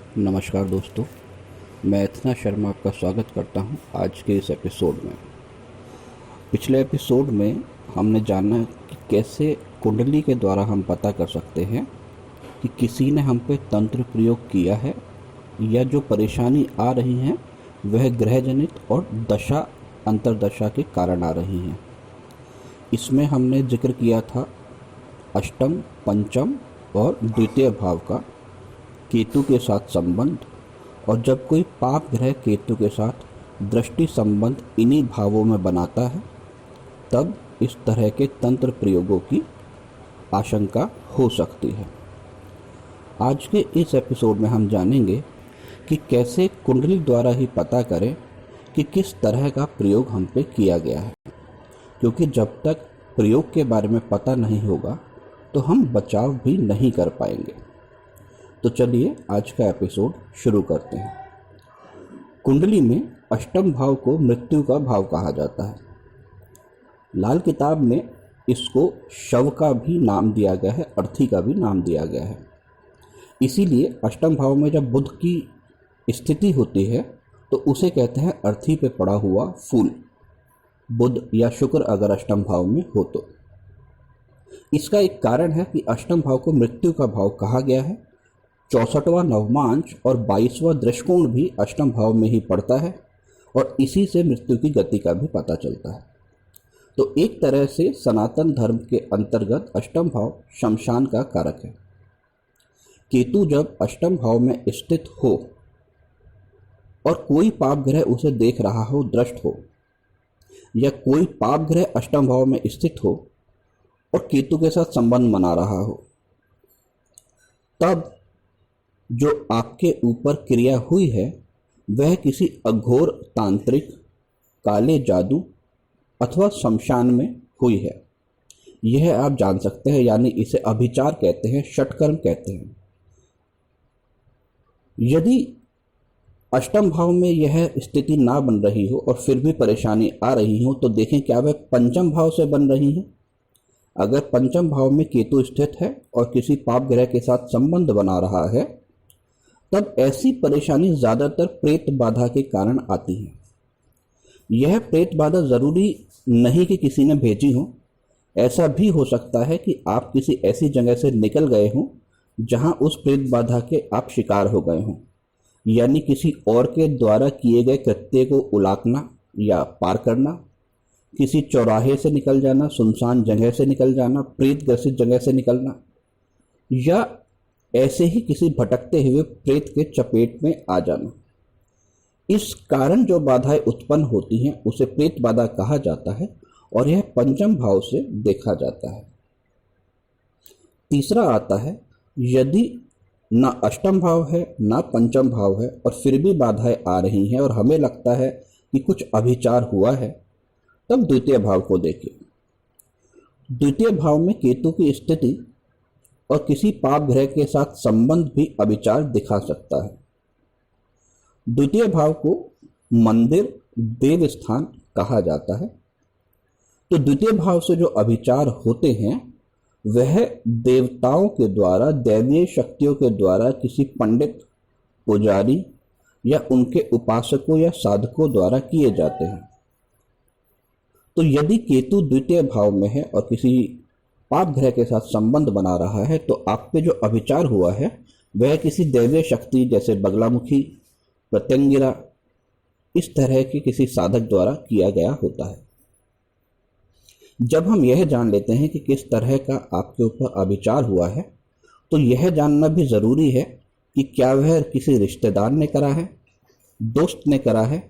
नमस्कार दोस्तों, मैं इतना शर्मा आपका स्वागत करता हूं आज के इस एपिसोड में। पिछले एपिसोड में हमने जाना कि कैसे कुंडली के द्वारा हम पता कर सकते हैं कि किसी ने हम पे तंत्र प्रयोग किया है या जो परेशानी आ रही है वह ग्रहजनित और दशा अंतरदशा के कारण आ रही हैं। इसमें हमने जिक्र किया था अष्टम, पंचम और द्वितीय भाव का केतु के साथ संबंध, और जब कोई पाप ग्रह केतु के साथ दृष्टि संबंध इन्हीं भावों में बनाता है तब इस तरह के तंत्र प्रयोगों की आशंका हो सकती है। आज के इस एपिसोड में हम जानेंगे कि कैसे कुंडली द्वारा ही पता करें कि किस तरह का प्रयोग हम पे किया गया है, क्योंकि जब तक प्रयोग के बारे में पता नहीं होगा तो हम बचाव भी नहीं कर पाएंगे। तो चलिए आज का एपिसोड शुरू करते हैं। कुंडली में अष्टम भाव को मृत्यु का भाव कहा जाता है। लाल किताब में इसको शव का भी नाम दिया गया है, अर्थी का भी नाम दिया गया है। इसीलिए अष्टम भाव में जब बुध की स्थिति होती है तो उसे कहते हैं अर्थी पे पड़ा हुआ फूल। बुध या शुक्र अगर अष्टम भाव में हो तो इसका एक कारण है कि अष्टम भाव को मृत्यु का भाव कहा गया है। 64वां नवमांश और 22वां दृष्टिकोण भी अष्टम भाव में ही पड़ता है और इसी से मृत्यु की गति का भी पता चलता है। तो एक तरह से सनातन धर्म के अंतर्गत अष्टम भाव शमशान का कारक है। केतु जब अष्टम भाव में स्थित हो और कोई पाप ग्रह उसे देख रहा हो, दृष्ट हो, या कोई पाप ग्रह अष्टम भाव में स्थित हो और केतु के साथ संबंध बना रहा हो, तब जो आपके ऊपर क्रिया हुई है वह किसी अघोर तांत्रिक, काले जादू अथवा शमशान में हुई है। यह आप जान सकते हैं, यानी इसे अभिचार कहते हैं, षटकर्म कहते हैं। यदि अष्टम भाव में यह स्थिति ना बन रही हो और फिर भी परेशानी आ रही हो तो देखें क्या वह पंचम भाव से बन रही है। अगर पंचम भाव में केतु स्थित है और किसी पाप ग्रह के साथ संबंध बना रहा है तब ऐसी परेशानी ज़्यादातर प्रेत बाधा के कारण आती है। यह प्रेत बाधा ज़रूरी नहीं कि किसी ने भेजी हो, ऐसा भी हो सकता है कि आप किसी ऐसी जगह से निकल गए हों जहां उस प्रेत बाधा के आप शिकार हो गए हों, यानी किसी और के द्वारा किए गए कृत्य को उलाकना या पार करना, किसी चौराहे से निकल जाना, सुनसान जगह से निकल जाना, प्रेत ग्रसित जगह से निकलना, या ऐसे ही किसी भटकते हुए प्रेत के चपेट में आ जाना। इस कारण जो बाधाएं उत्पन्न होती हैं उसे प्रेत बाधा कहा जाता है और यह पंचम भाव से देखा जाता है। तीसरा आता है, यदि ना अष्टम भाव है ना पंचम भाव है और फिर भी बाधाएं आ रही हैं और हमें लगता है कि कुछ अभिचार हुआ है, तब द्वितीय भाव को देखिए। द्वितीय भाव में केतु की स्थिति और किसी पाप ग्रह के साथ संबंध भी अभिचार दिखा सकता है। द्वितीय भाव को मंदिर, देव स्थान कहा जाता है। तो द्वितीय भाव से जो अभिचार होते हैं वह देवताओं के द्वारा, दैवीय शक्तियों के द्वारा, किसी पंडित, पुजारी या उनके उपासकों या साधकों द्वारा किए जाते हैं। तो यदि केतु द्वितीय भाव में है और किसी पाप ग्रह के साथ संबंध बना रहा है तो आप पे जो अभिचार हुआ है वह किसी दैवीय शक्ति जैसे बगलामुखी, प्रत्यंगिरा, इस तरह के किसी साधक द्वारा किया गया होता है। जब हम यह जान लेते हैं कि किस तरह का आपके ऊपर अभिचार हुआ है तो यह जानना भी ज़रूरी है कि क्या वह किसी रिश्तेदार ने करा है, दोस्त ने करा है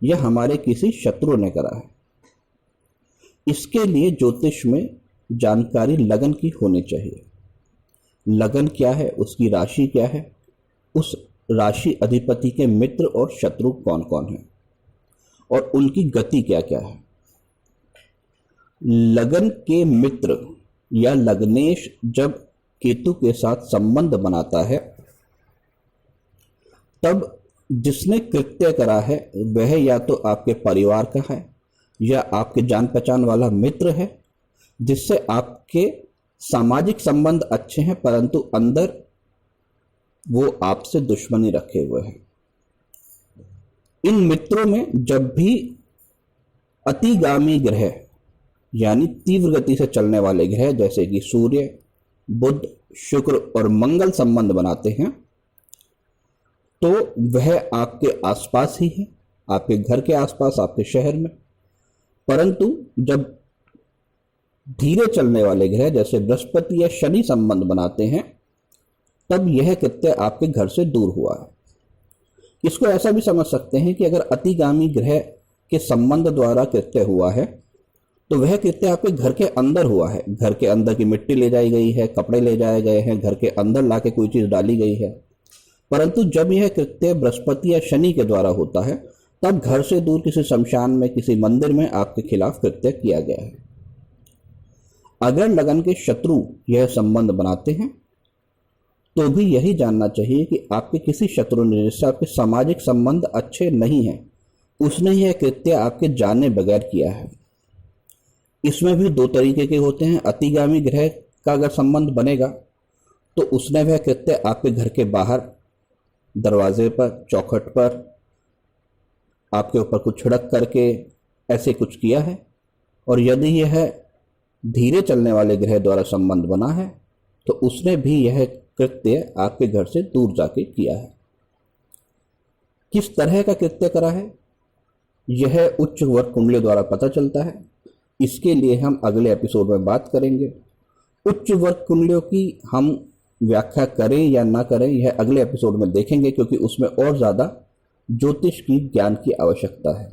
या हमारे किसी शत्रु ने करा है। इसके लिए ज्योतिष में जानकारी लगन की होनी चाहिए। लगन क्या है, उसकी राशि क्या है, उस राशि अधिपति के मित्र और शत्रु कौन कौन हैं और उनकी गति क्या क्या है। लगन के मित्र या लग्नेश जब केतु के साथ संबंध बनाता है तब जिसने कृत्य करा है वह या तो आपके परिवार का है या आपके जान पहचान वाला मित्र है जिससे आपके सामाजिक संबंध अच्छे हैं, परंतु अंदर वो आपसे दुश्मनी रखे हुए हैं। इन मित्रों में जब भी अतिगामी ग्रह यानी तीव्र गति से चलने वाले ग्रह जैसे कि सूर्य, बुध, शुक्र और मंगल संबंध बनाते हैं तो वह आपके आसपास ही है, आपके घर के आसपास, आपके शहर में। परंतु जब धीरे चलने वाले ग्रह जैसे बृहस्पति या शनि संबंध बनाते हैं तब यह कृत्य आपके घर से दूर हुआ है। इसको ऐसा भी समझ सकते हैं कि अगर अतिगामी ग्रह के संबंध द्वारा कृत्य हुआ है तो वह कृत्य आपके घर के अंदर हुआ है। घर के अंदर की मिट्टी ले जाई गई है, कपड़े ले जाए गए हैं, घर के अंदर लाके कोई चीज डाली गई है। परंतु जब यह कृत्य बृहस्पति या शनि के द्वारा होता है तब घर से दूर किसी शमशान में, किसी मंदिर में आपके खिलाफ कृत्य किया गया है। अगर लगन के शत्रु यह संबंध बनाते हैं तो भी यही जानना चाहिए कि आपके किसी शत्रु ने, जिससे आपके सामाजिक संबंध अच्छे नहीं हैं, उसने यह कृत्य आपके जाने बगैर किया है। इसमें भी दो तरीके के होते हैं। अतिगामी ग्रह का अगर संबंध बनेगा तो उसने वह कृत्य आपके घर के बाहर, दरवाजे पर, चौखट पर आपके ऊपर कुछ छिड़क करके ऐसे कुछ किया है। और यदि यह धीरे चलने वाले ग्रह द्वारा संबंध बना है तो उसने भी यह कृत्य आपके घर से दूर जाके किया है। किस तरह का कृत्य करा है यह उच्च वर्ग कुंडली द्वारा पता चलता है। इसके लिए हम अगले एपिसोड में बात करेंगे। उच्च वर्ग कुंडलियों की हम व्याख्या करें या ना करें यह अगले एपिसोड में देखेंगे, क्योंकि उसमें और ज़्यादा ज्योतिष की ज्ञान की आवश्यकता है।